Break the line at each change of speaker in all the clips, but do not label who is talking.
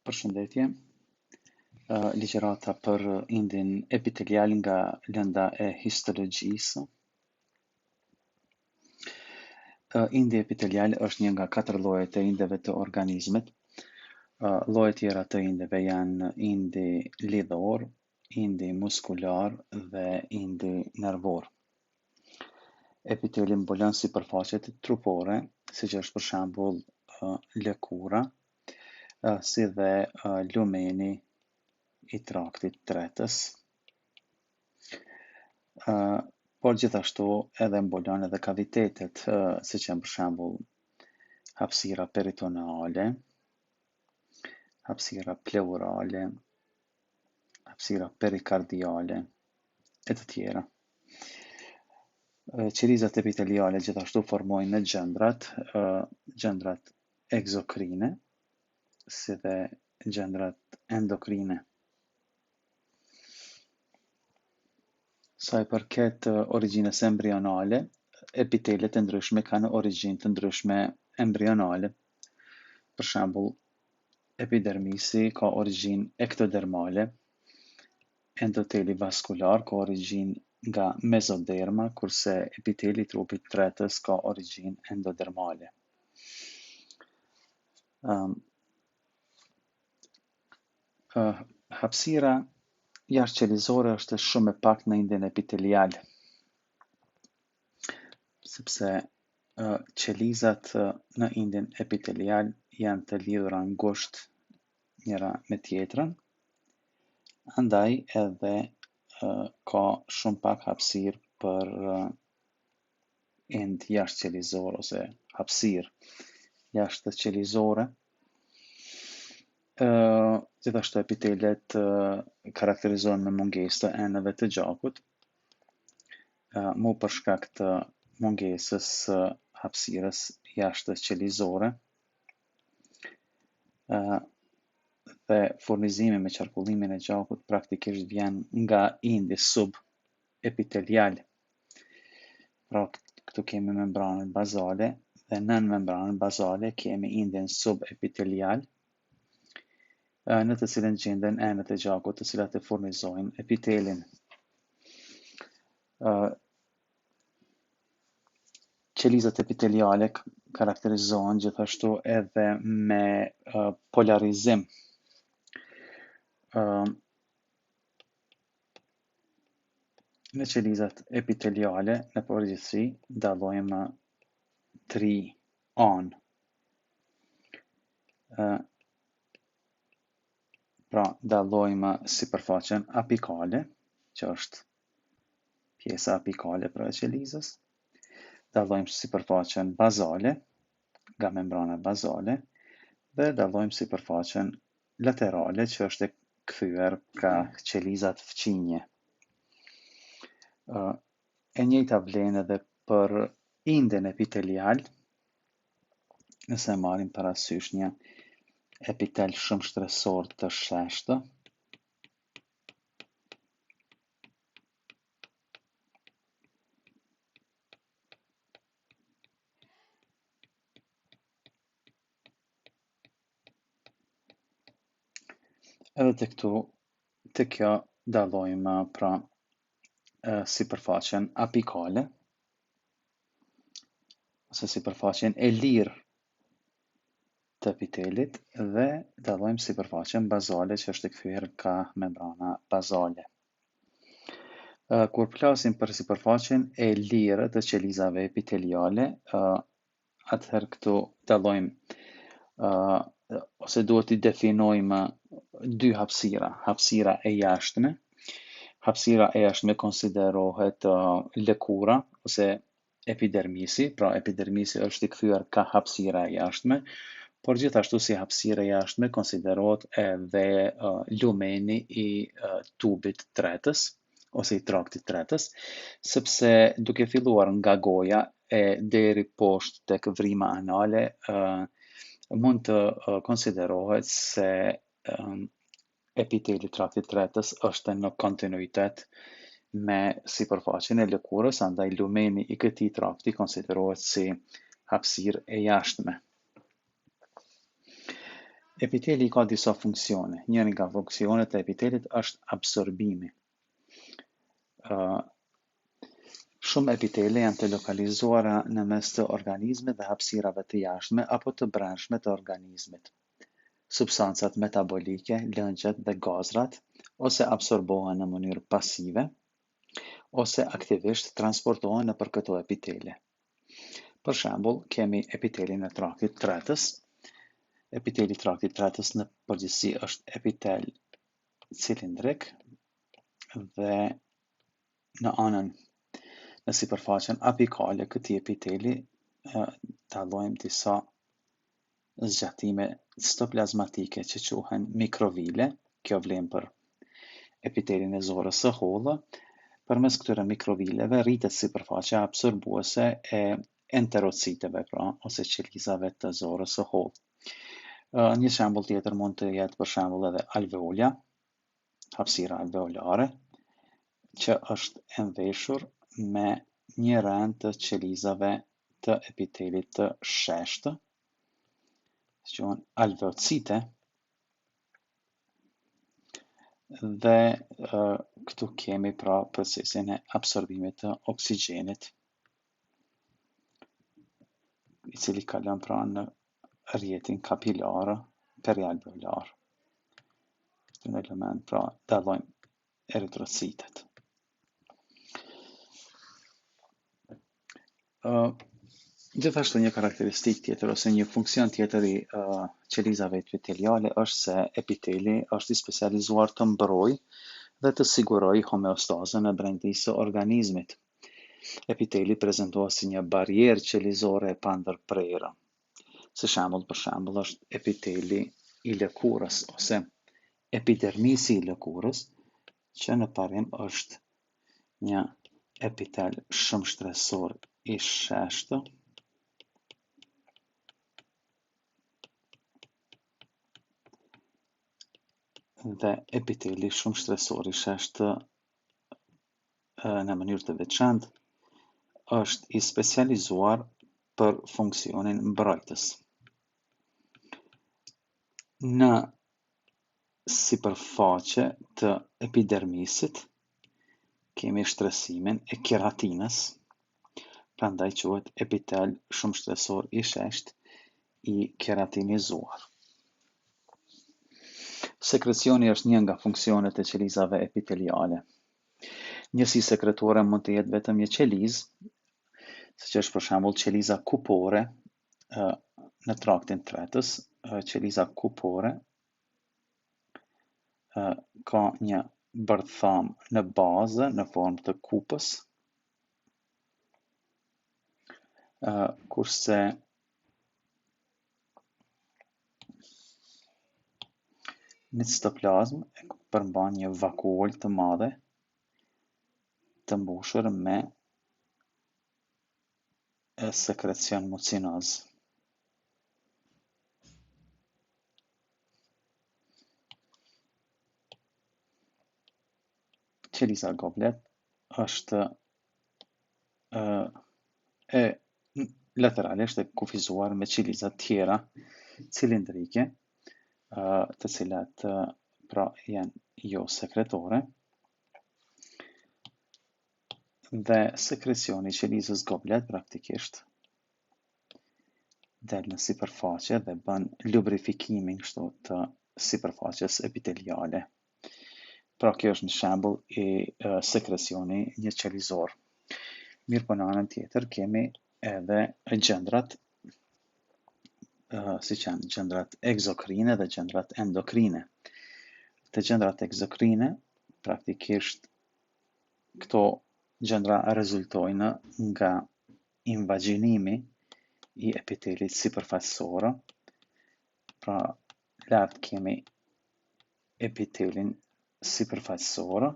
Përshëndetje, ligjërata për indin epitelial nga lënda e histologjisë. Indi epitelial është një nga 4 llojet e indeve të organizmit. Llojet tjera të indeve janë indi lidhor, indi muskular dhe indi nervor. Epiteli mbulon sipërfaqet trupore, siç është për shembull lëkura, si dhe lumeni i traktit tretës, por gjithashtu edhe mbulon edhe kavitetet, siç janë për shembull hapësira peritoneale, hapësira pleurale, hapësira perikardiale, e të tjera. Qelizat epiteliale gjithashtu formojnë gjëndrat egzokrine, si dhe gjëndrat endokrine. Sa i përket origjinës embrionale, epitelet e ndryshme kanë origjinë të ndryshme embrionale. Për shembull, epidermisi ka origjinë ektodermale, endoteli vaskular ka origjinë nga mezoderma, kurse epiteli i trupit tretës ka origjinë endodermale. Hapësira jashtëqelizore është shumë e pak në indin epitelial, sepse qelizat në indin epitelial janë të lidhura ngushtë njëra me tjetrën, andaj edhe ka shumë pak hapësirë për ind jashtëqelizor ose hapësirë jashtëqelizore. Gjithashtu epitelet karakterizohen me mungesë të enëve të gjakut, mu për shkak të mungesës hapësirës jashtëqelizore, dhe furnizimi me qarkullimin e gjakut praktikisht vjen nga indi subepitelial. Pra, këtu kemi membranën bazale dhe nën membranën bazale kemi indin subepitelial, në të cilën gjenden enët e gjakut të cilat e furnizojnë epitelin. Qelizat epiteliale karakterizohen gjithashtu edhe me polarizim. Në qelizat epiteliale, në përgjithësi, dallojmë 3 anë. Pra, dallojmë sipërfaqen apikale, që është pjesa apikale pra e qelizës, dallojmë sipërfaqen bazale, nga membrana bazale, dhe dallojmë sipërfaqen laterale, që është e kthyer ka qelizat fqinje. E njëjta vlen edhe për indin epitelial, nëse marrim parasysh një epitel shumë shtresor të sheshtë, edhe të kjo dallojmë pra sipërfaqen apikale, ose sipërfaqen e lirë të epitelit, dhe dallojmë sipërfaqen bazale që është e kthyer ka membrana bazale. Kur flasim për sipërfaqen e lirë të qelizave epiteliale, atëherë këtu dallojmë ose duhet i definojmë 2 hapësira. Hapësira e jashtme. Hapësira e jashtme konsiderohet lëkura ose epidermisi, pra epidermisi është i kthyer ka hapësira e jashtme, por gjithashtu si hapësira e jashtme konsiderohet edhe lumeni i tubit tretës ose i traktit tretës, sepse duke filluar nga goja e deri poshtë tek vrima anale, mund të konsiderohet se epiteli i traktit tretës është në kontinuitet me sipërfaqen e lëkurës, andaj lumeni i këtij trakti konsiderohet si hapësirë e jashtme. Epiteli ka disa funksione. Njëri nga funksionet e epitelit është absorbimi. Shumë epitele janë të lokalizuara në mes të organizmit dhe hapësirave të jashtme apo të brendshme të organizmit. Substancat metabolike, lëngjet dhe gazrat ose absorbohen në mënyrë pasive, ose aktivisht transportohen nëpër këto epitele. Për shembull, kemi epitelin e traktit tretës. Epiteli i traktit tretës në përgjithësi është epitel cilindrik dhe në anën në sipërfaqen apikale këtij epiteli dallojmë disa zgjatime citoplazmatike që quhen mikrovile. Kjo vlen për epitelin e zorës së hollë. Përmes këtyre mikrovileve rritet sipërfaqja absorbuese e enterociteve, pra, ose qelizave të zorës së hollë. Një shembull tjetër mund të jetë për shembull edhe alveolja, hapësira alveolare, që është e mveshur me një rend të qelizave të epitelit të sheshtë, që quhen alveocite, dhe këtu kemi pra procesin e absorbimit të oksigjenit, i cili kalon pra në rrjetin kapilar perialveolar. Këtë në element pra dallojmë eritrocitet. Gjithashtu një karakteristikë tjetër ose një funksion tjetër i qelizave epiteliale është se epiteli është i specializuar të mbrojë dhe të sigurojë homeostazën në brendësi së organizmit. Epiteli prezantohet si një barierë qelizore e pandërprerë. Si shembull, për shembull, është epiteli i lëkurës ose epidermisi i lëkurës, që në parim është një epitel shumë shtresor i sheshtë, dhe epiteli shumë shtresor i sheshtë në mënyrë të veçantë është i specializuar për funksionin mbrojtës. Në sipërfaqe të epidermisit kemi shtresimin e keratinës, prandaj quhet epitel shumë shtresor i sheshtë i keratinizuar. Sekrecioni është një nga funksionet e qelizave epiteliale. Njësi sekretore mund të jetë vetëm një qelizë, siç është për shembull qeliza kupore në traktin tretës. Qeliza kupore ka një bërtham në bazë në formë të kupës, kurse në citoplazm e përmban një vakuol të madhe të mbushur me sekrecion mucinoz. Qeliza goblet është lateralisht e kufizuar me qeliza tjera cilindrike, të cilat pra janë jo sekretore, dhe sekrecioni i qelizës goblet praktikisht del në sipërfaqe dhe bën lubrifikimin kështu të sipërfaqes epiteliale. Pra kjo është një shembull i sekrecioni një qelizor. Mirë po në anën tjetër kemi edhe gjendrat, siç janë gjendrat egzokrine dhe gjendrat endokrine. Të gjendrat egzokrine praktikisht këto gjendra rezultojnë nga invagjinimi i epitelit sipërfaqësor. Pra lart kemi epitelin sipërfaqësor,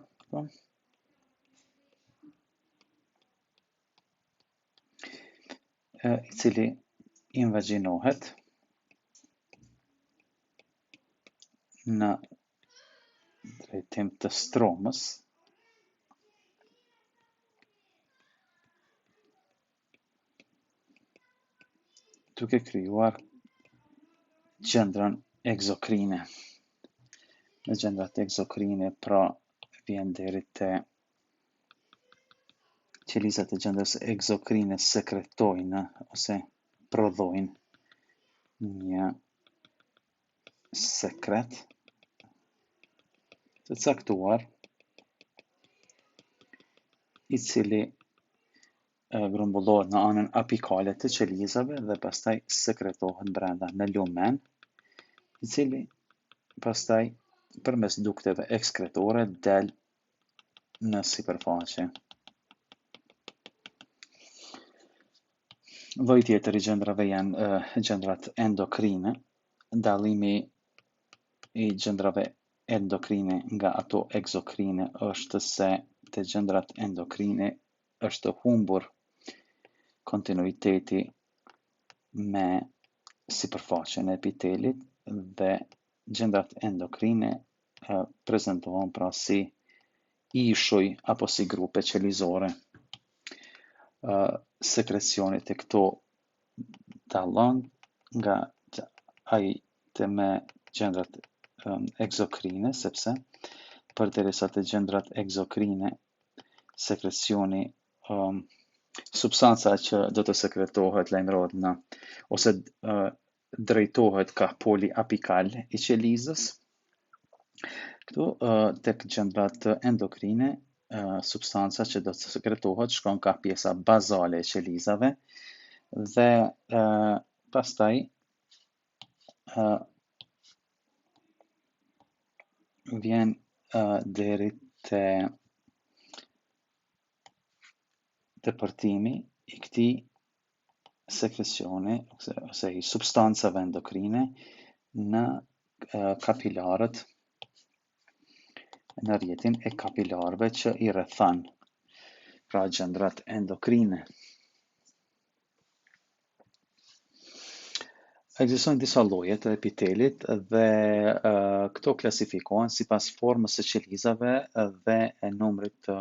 i cili invagjinohet në drejtim të stromës, duke krijuar gjendrën egzokrine. Në gjendrat egzokrine, pra vjen deri te qelizat e gjendrës egzokrine sekretojnë ose prodhojnë një sekret të caktuar, i cili grumbullohet në anën apikale të qelizave dhe pastaj sekretohet brenda në lumen, i cili pastaj përmes dukteve ekskretore del në sipërfaqe. Lloji tjetër i gjendrave janë gjendrat endokrine. Dallimi i gjendrave endokrine nga ato egzokrine është se te gjendrat endokrine është humbur kontinuiteti me sipërfaqen e epitelit dhe gjendrat endokrine prezantohen pra si ishuj apo si grupe qelizore. Sekrecioni të këto dallon nga ai të me gjendrat egzokrine, sepse përderisa të gjendrat egzokrine sekrecioni substanca që do të sekretohet lajmërohet në ose drejtohet ka poli apikal i qelizës. Këtu tek gjendrat endokrine substanca që do të sekretohet shkon ka pjesa bazale e qelizave dhe pastaj vjen deri te depërtimi i këtij sekrecioni ose i substancave endokrine në kapilarët, në rrjetin e kapilarëve që i rrethan, pra gjendrat endokrine. Ekzistojnë disa lloje të epitelit dhe këto klasifikohen sipas formës së qelizave dhe e numrit të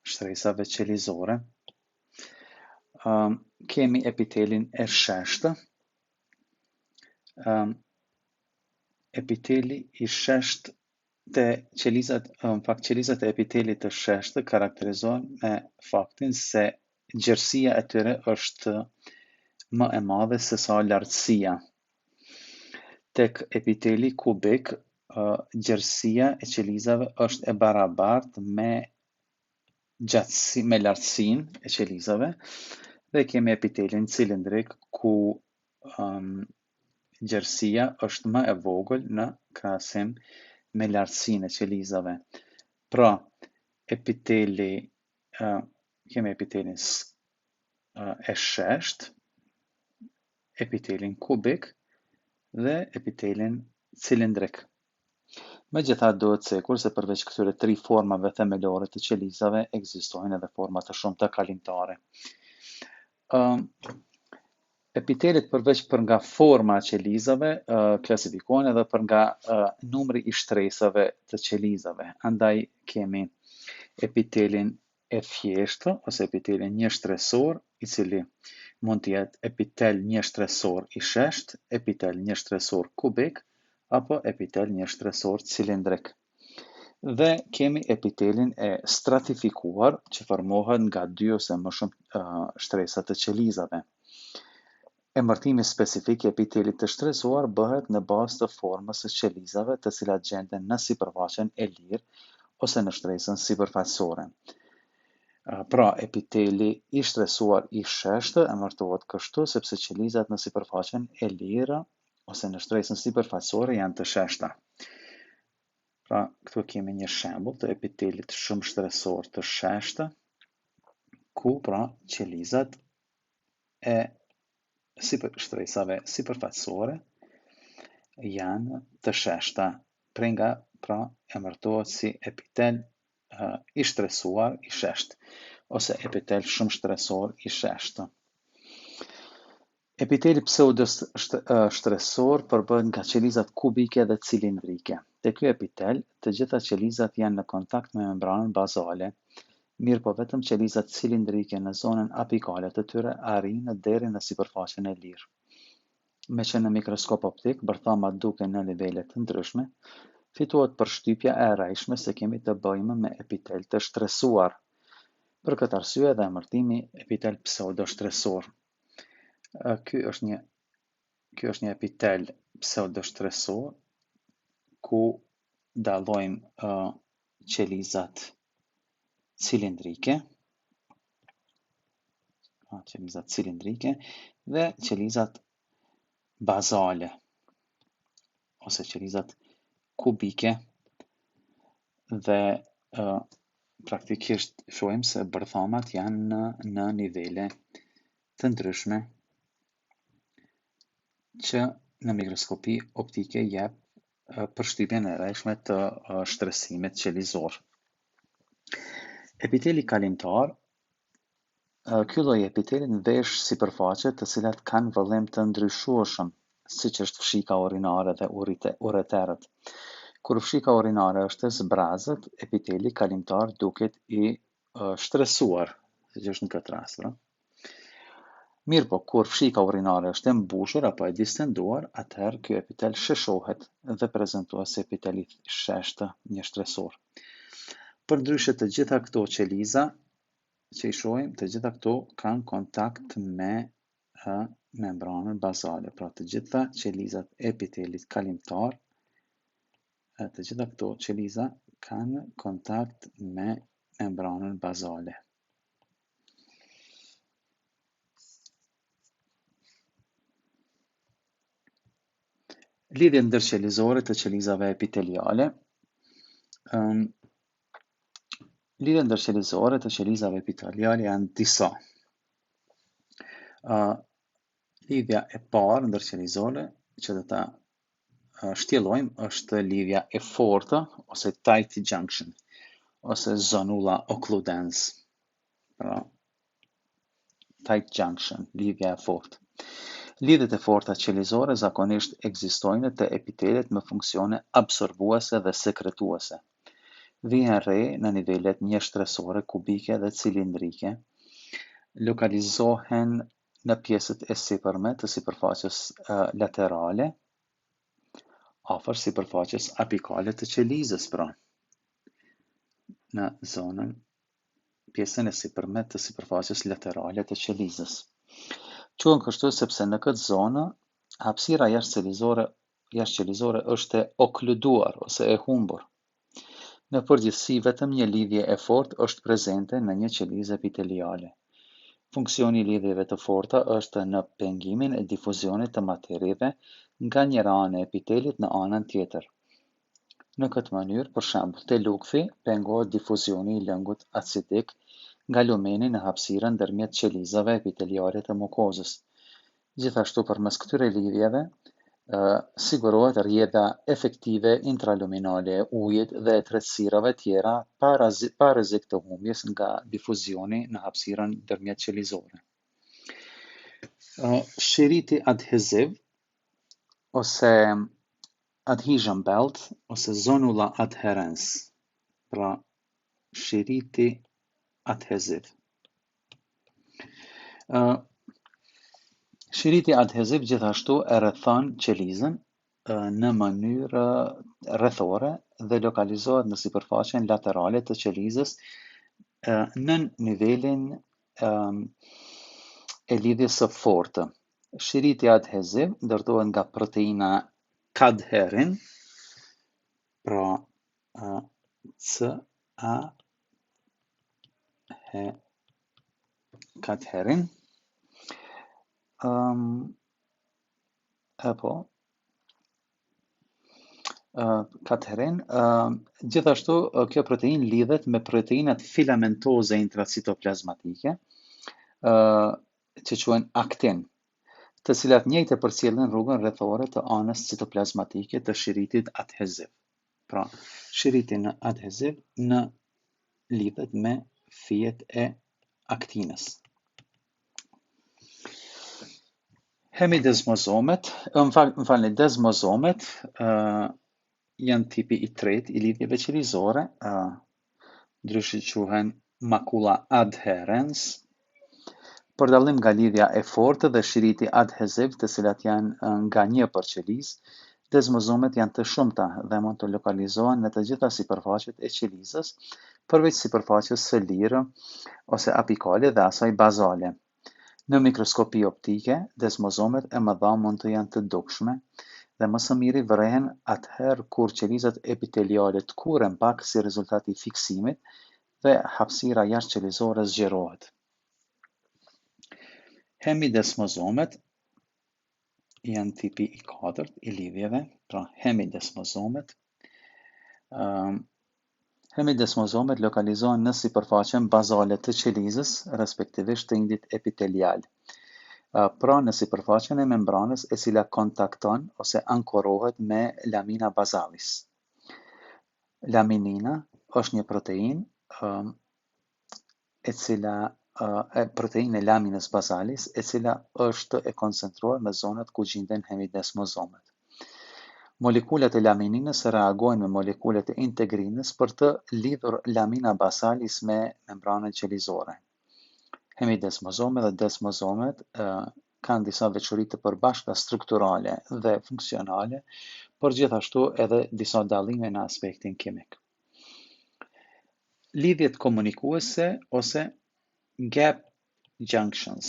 shtresave qelizore. Kemi epitelin e sheshtë. Epiteli i sheshtë te qelizat, qelizat e epitelit të sheshtë karakterizohen me faktin se gjerësia e tyre është më e madhe se sa lartësia. Tek epiteli kubik, gjerësia e qelizave është e barabartë me lartësinë e qelizave, dhe kemi epitelin cilindrik ku gjerësia është më e vogël në krahasim me lartësinë e qelizave. Pra, kemi epitelin e sheshtë, epitelin kubik dhe epitelin cilindrik. Megjithatë, duhet cekur se përveç këtyre 3 formave themelore të qelizave, ekzistojnë edhe forma të shumta kalimtare. Epitelit përveç për nga forma e qelizave, klasifikohen edhe për nga numri i shtresave të qelizave. Andaj kemi epitelin e thjeshtë ose epitelin një shtresor, i cili mund të jetë epitel një shtresor i sheshtë, epitel një shtresor kubik apo epitel një shtresor cilindrik. Dhe kemi epitelin e stratifikuar që formohet nga 2 ose më shumë shtresa të qelizave. Emërtimi specifik i epitelit të shtresuar bëhet në bazë të formës së qelizave, të cilat gjenden në sipërfaqen e lirë ose në shtresën sipërfaqësore. Pra, epiteli i shtresuar i sheshtë emërtohet kështu sepse qelizat në sipërfaqen e lirë ose në shtresën sipërfaqësore janë të sheshta. Pra, këtu kemi një shembull të epitelit shumë shtresor të sheshtë, ku pra qelizat e shtresave sipërfaqësore janë të sheshta, pra emërtohet si epitel i shtresuar i sheshtë ose epitel shumë shtresor i sheshtë. Epiteli pseudo-shtresor përbëhet nga qelizat kubike dhe cilindrike. Te ky epitel, të gjitha qelizat janë në kontakt me membranën bazale, mirë po vetëm qelizat cilindrike në zonën apikale të tyre arrijnë deri në sipërfaqen e lirë. me që në mikroskop optik, bërthamat duke në nivele të ndryshme, fitohet përshtypja e rrejshme se kemi të bëjmë me epitel të shtresuar. Për këtë arsye dhe emërtimi epitel pseudoštresor. Ky është një epitel pseudoštresor ku dallojmë qelizat cilindrike, dhe qelizat bazale ose qelizat kubike dhe praktikisht shohim se bërthamat janë në nivele të ndryshme që në mikroskopi optike jep përshtypjen e rrejshme të shtresimit qelizor. Epiteli kalimtar. Ky lloj epiteli ndesh sipërfaqe të cilat kanë vëllim të ndryshueshëm, siç është fshika urinare dhe ureterët. Kur fshika urinare është e zbrazët, epiteli kalimtar duket i shtresuar, siç është në këtë rast. Mirë po, kur fshika urinare është e mbushur apo e distenduar, atëherë ky epitel sheshohet dhe prezantohet si epitel i sheshtë një shtresor. Përndryshe të gjitha këto qeliza që i shohim, të gjitha këto kanë kontakt me membranën bazale. Pra të gjitha qelizat e epitelit kalimtar, të gjitha këto qeliza kanë kontakt me membranën bazale. Lidhje ndërqelizore të qelizave epiteliale. Lidhje ndërqelizore të qelizave epiteliale janë disa. Lidhja e parë ndërqelizore që do ta shtjellojmë është lidhja e fortë ose tight junction ose zonula occludens. Pra, tight junction, lidhja e fortë. Lidhjet e forta qelizore zakonisht ekzistojnë te epitelet me funksione absorbuese dhe sekretuese. Vihen re në nivelet mjeshtresore, kubike dhe cilindrike, lokalizohen në pjesët e sipërme të sipërfaqes laterale, afër sipërfaqes apikale të qelizës, pra, në zonën, pjesën e sipërme të sipërfaqes laterale të qelizës. Quhen kështu sepse në këtë zonë, hapësira jashtëqelizore është e okluduar ose e humbur. Në përgjithësi, vetëm një lidhje e fortë është prezente në një qelizë epiteliale. Funksioni i lidhjeve të forta është në pengimin e difuzionit të materieve nga njëra anë e epitelit në anën tjetër. Në këtë mënyrë, për shembull, te lukthi pengohet difuzioni i lëngut acidik nga lumeni në hapësirën ndërmjet qelizave epiteliale të mukozës. Gjithashtu, përmes këtyre lidhjeve, sigurohet rrjedha efektive intraluminale e ujit dhe tretësirave tjera pa rrezik të humbjes nga difuzioni në hapësirën ndërmjet qelizore. Shiriti adheziv ose adhesion belt ose zonula adherens. Pra, shiriti adheziv. Shiriti adheziv gjithashtu e rrethon qelizën në mënyrë rrethore dhe lokalizohet në sipërfaqen laterale të qelizës në nivelin e lidhjes së fortë. Shiriti adheziv ndërtohet nga proteina cadherin, pra cadherin, gjithashtu kjo protein lidhet me proteinat filamentoze intracitoplazmatike, që quhen aktin, të cilat njëjtë përcjellin rrugën rrethore të anës citoplazmatike të shiritit adheziv. Pra, shiriti adheziv lidhet me fijet e aktinës. Hemidesmozomet, desmozomet janë tipi i tretë i lidhjeve qelizore, ndryshe quhen macula adherens. Për dallim nga lidhja e fortë dhe shiriti adheziv, të cilat janë nga një përqelizë, desmozomet janë të shumta dhe mund të lokalizohen në të gjitha sipërfaqet e qelizës, përveç sipërfaqes së lirë ose apikale dhe asaj bazale. Në mikroskopi optike, desmozomet e mëdha mund të janë të dukshme dhe më së miri vrehen atëherë kur qelizat epiteliale të kuren pak si rezultat i fiksimit dhe hapësira jashtëqelizore zgjerohet. Hemidesmozomet janë tipi i 4 i lidhjeve, pra hemidesmozomet. Hemidesmozomet lokalizohen në sipërfaqen bazale të qelizës, respektivisht të indit epitelial. Pra në sipërfaqen e membranës e cila kontakton ose ankorohet me lamina basalis. Laminina është një proteinë proteinë e laminës basalis, e cila është e koncentruar në zonat ku gjenden hemidesmozomet. Molekulat e lamininës reagojnë me molekulet e integrinës për të lidhur lamina basalis me membranën qelizore. Hemidesmozomet dhe desmozomet kanë disa veçori të përbashkëta strukturale dhe funksionale, por gjithashtu edhe disa dallime në aspektin kimik. Lidhjet komunikuese ose gap junctions.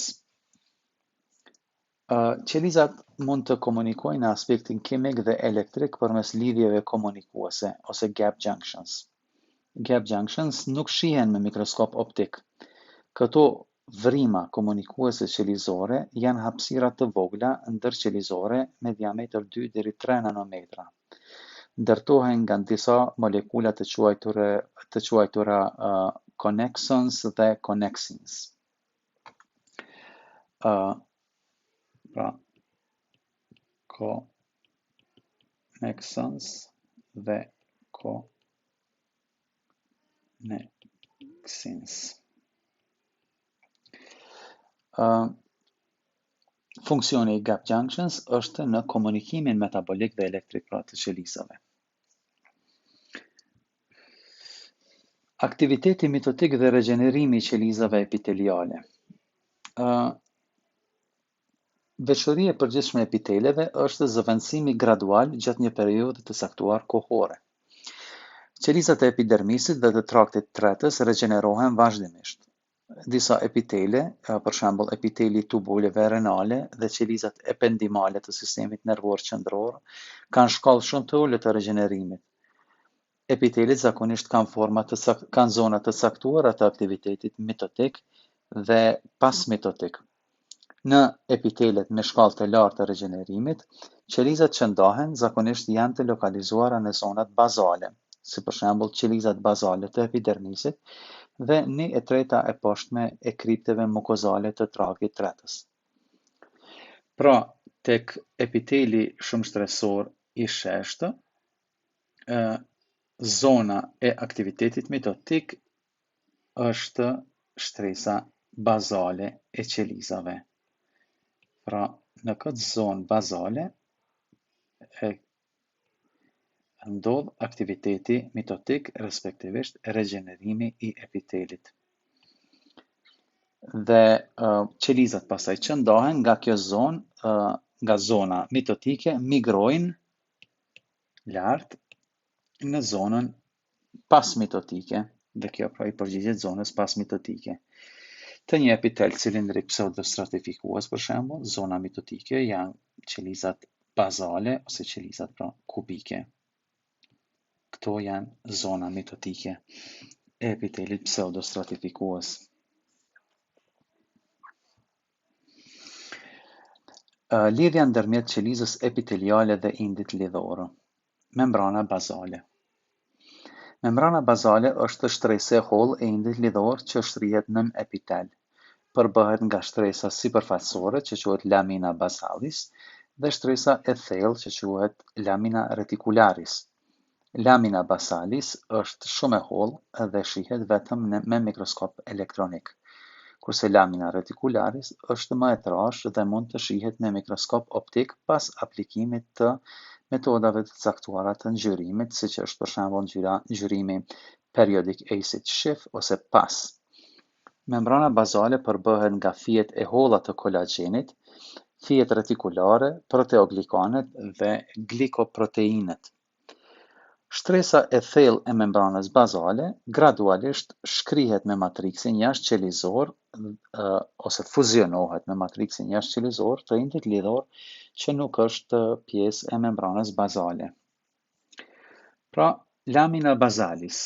Qelizat mund të komunikojnë në aspektin kimik dhe elektrik përmes lidhjeve komunikuese ose gap junctions. Gap junctions nuk shihen me mikroskop optik. Këto vrima komunikuese qelizore janë hapësira të vogla ndërqelizore me diametër 2 deri 3 nanometra. Ndërtohen nga disa molekula të quajtura connexons dhe connexins. Pra, connexons dhe connexins. Funksioni i gap junctions është në komunikimin metabolik dhe elektrik pra të qelizave. Aktiviteti mitotik dhe regenerimi i qelizave epiteliale. Veçoria e përgjithshme e epiteleve është zëvendësimi gradual gjatë një periudhe të caktuar kohore. Qelizat e epidermisit dhe të traktit tretës regenerohen vazhdimisht. Disa epitele, për shembull epiteli tubuleve renale dhe qelizat ependimale të sistemit nervor qendror, kanë shkallë shumë të ulët të regenerimit. Epitelet zakonisht kanë zona të caktuara të aktivitetit mitotik dhe pasmitotik. Në epitelet me shkallë të lartë të regenerimit, qelizat që ndahen zakonisht janë të lokalizuara në zonat bazale, si për shembull qelizat bazale të epidermisit dhe 1/3 e poshtme e kripteve mukozale të traktit tretës. Pra, tek epiteli shumë shtresor i sheshtë, zona e aktivitetit mitotik është shtresa bazale e qelizave. Pra, në këtë zonë bazale ndodh aktiviteti mitotik, respektivisht regenerimi i epitelit. Dhe qelizat pastaj që ndahen nga kjo zonë, nga zona mitotike, migrojnë lart në zonën pasmitotike, dhe kjo pra i përgjigjet zonës pasmitotike. Të një epitel cilindrik pseudostratifikues, për shembull, zona mitotike janë qelizat bazale ose qelizat pra kubike. Këto janë zona mitotike e epitelit pseudostratifikues. Lidhja ndërmjet qelizës epiteliale dhe indit lidhor. Membrana bazale. Membrana bazale është shtresa e hollë e indit lidhor që shtrihet nën epitel. Përbëhet nga shtresa sipërfaqësore që quhet lamina basalis dhe shtresa e thellë që quhet lamina reticularis. Lamina basalis është shumë e hollë dhe shihet vetëm me mikroskop elektronik, kurse lamina reticularis është më e trashë dhe mund të shihet me mikroskop optik pas aplikimit të metodave të caktuara të ngjyrimit, siç është për shembull ngjyrimi periodic acid Schiff ose PAS. Membrana bazale përbëhet nga fijet e holla të kolagjenit, fijet retikulare, proteoglikanet dhe glikoproteinet. Shtresa e thellë e membranës bazale gradualisht shkrihet me matriksin jashtëqelizor ose fuzionohet me matriksin jashtëqelizor të indit lidhor që nuk është pjesë e membranës bazale. Pra, lamina basalis.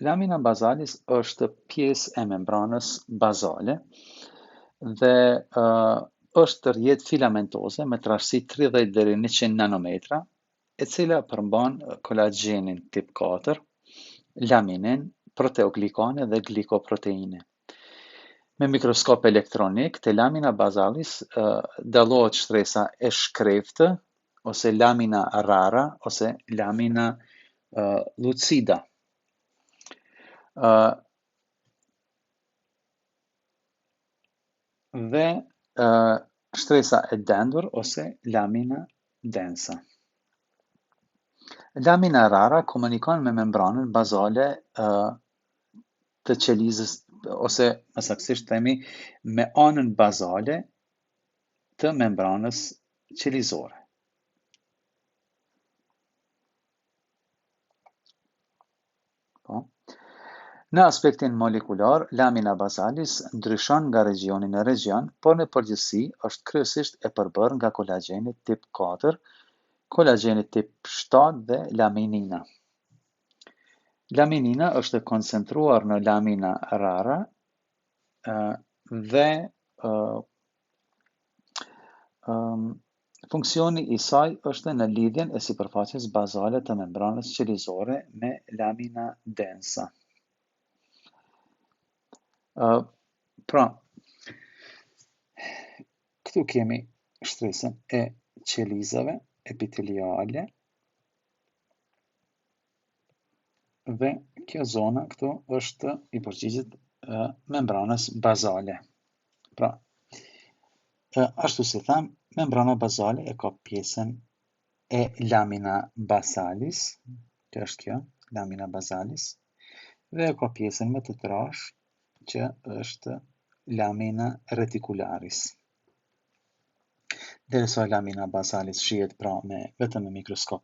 Lamina basalis është pjesë e membranës bazale dhe është rjetë filamentoze me trashësi 30 deri 100 nanometra, e cila përmban kolagjenin tip 4, laminin, proteoglikane dhe glikoproteine. Me mikroskop elektronik, te lamina basalis dallohet shtresa e shkreftë, ose lamina rara, ose lamina lucida. Dhe shtresa e dendur ose lamina densa. Lamina rara komunikon me membranën bazale të qelizës, ose më saktësisht themi me anën bazale të membranës qelizore. Po. Në aspektin molekular, lamina basalis ndryshon nga regioni në region, por në përgjithësi është kryesisht e përbërë nga kolagjenit tip 4, kolagjenit tip 7 dhe laminina. Laminina është koncentruar në lamina rara dhe funksioni i saj është në lidhjen e sipërfaqes bazale të membranës qelizore me lamina densa. Pra, këtu kemi shtresën e qelizave epiteliale dhe kjo zona këtu është i përgjigjet membranës bazale. Pra, ashtu si tham, membrana bazale e ka pjesën e lamina basalis, që është kjo, lamina basalis, dhe e ka pjesën më të trashë, që është lamina reticularis. Derisa lamina basalis shihet pra vetëm me mikroskop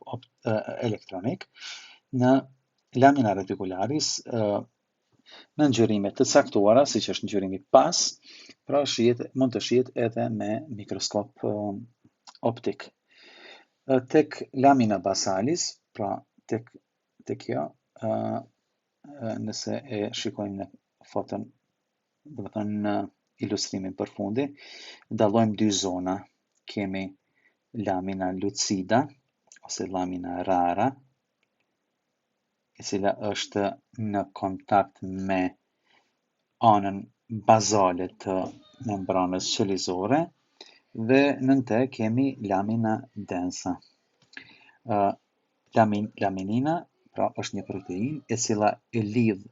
elektronik, në lamina reticularis në ngjyrime të caktuara, siç është ngjyrimi pas, pra mund të shihet edhe me mikroskop optik. Tek lamina basalis, pra tek kjo, nëse e shikojmë në foton, do të thënë në ilustrimin përfundi, dallojmë dy zona. Kemi lamina lucida ose lamina rara, e cila është në kontakt me anën bazale të membranës qelizore, dhe nën te kemi lamina densa. Laminina, pra është një protein e cila e lidh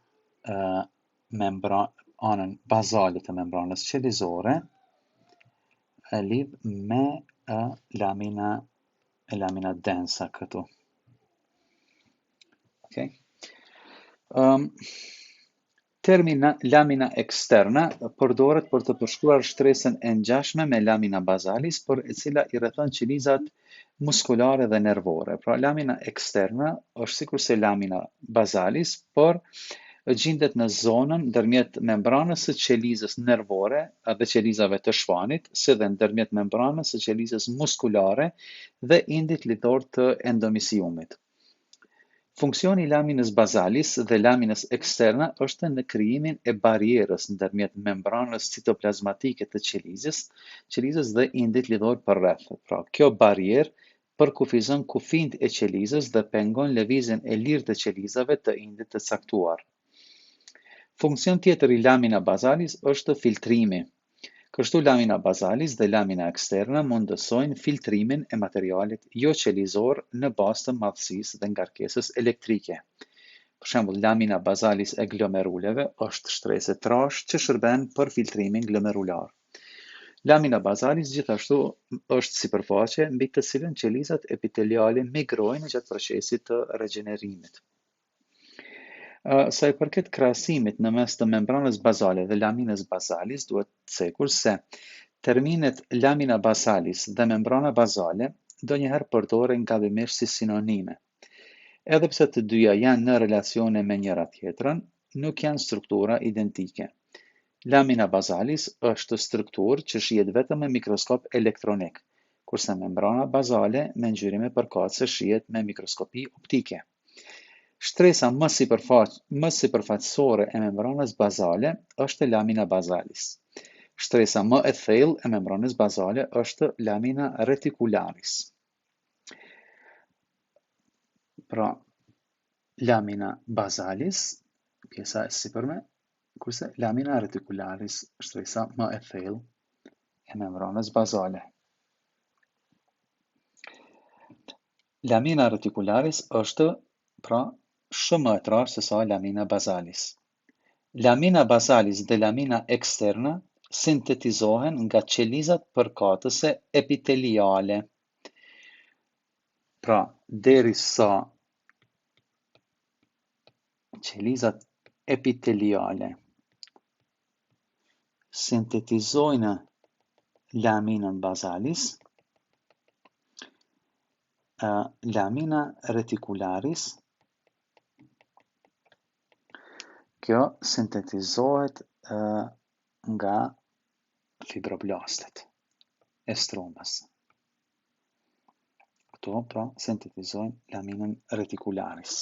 anën bazale të membranës qelizore, e lidh me lamina densa këtu. Okay. Termi lamina eksterna përdoret për të përshkruar shtresën e ngjashme me lamina basalis, por e cila i rrethon qelizat muskulare dhe nervore. Pra lamina eksterna është sikurse lamina basalis, por gjendet në zonën ndërmjet membranës së qelizës nervore dhe qelizave të shfanit, si dhe ndërmjet membranës së qelizës muskulare dhe indit lidhor të endomisiumit. Funksioni i laminës basalis dhe laminës eksterna është në krijimin e barierës ndërmjet membranës citoplazmatike të qelizës dhe indit lidhor përreth. Pra, kjo barierë përkufizon kufinë e qelizës dhe pengon lëvizjen e lirë të qelizave të indit të caktuar. Funksion tjetër i lamina basalis është filtrimi. Kështu lamina basalis dhe lamina eksterna mundësojnë filtrimin e materialit jo qelizor në bazë të madhësisë dhe ngarkesës elektrike. Për shembull, lamina basalis e glomeruleve është shtresë e trashë që shërben për filtrimin glomerular. Lamina basalis gjithashtu është sipërfaqe mbi të cilën qelizat epiteliale migrojnë gjatë procesit të regjenerimit. Sa i përket krahasimit në mes të membranës bazale dhe laminës basalis, duhet cekur se terminet lamina basalis dhe membrana basale ndonjëherë përdoren gabimisht si sinonime. Edhe pse të dyja janë në relacione me njëra tjetrën, nuk janë struktura identike. Lamina basalis është strukturë që shihet vetëm me mikroskop elektronik, kurse membrana basale me ngjyrime përkatëse shihet me mikroskopi optike. Shtresa më sipërfaqësore e membranës basale është lamina basalis. Shtresa më e thellë e membranës basale është lamina reticularis. Pra, lamina basalis, pjesa e sipërme, kurse lamina reticularis, shtresa më e thellë e membranës basale. Lamina reticularis është, pra, shumë më e trashë se sa lamina basalis. Lamina basalis dhe lamina eksterna sintetizohen nga qelizat përkatëse epiteliale. Pra, derisa qelizat epiteliale sintetizojnë laminën basalis, lamina reticularis, kjo sintetizohet nga fibroblastet e stromës. Këto pra sintetizojnë laminën reticularis.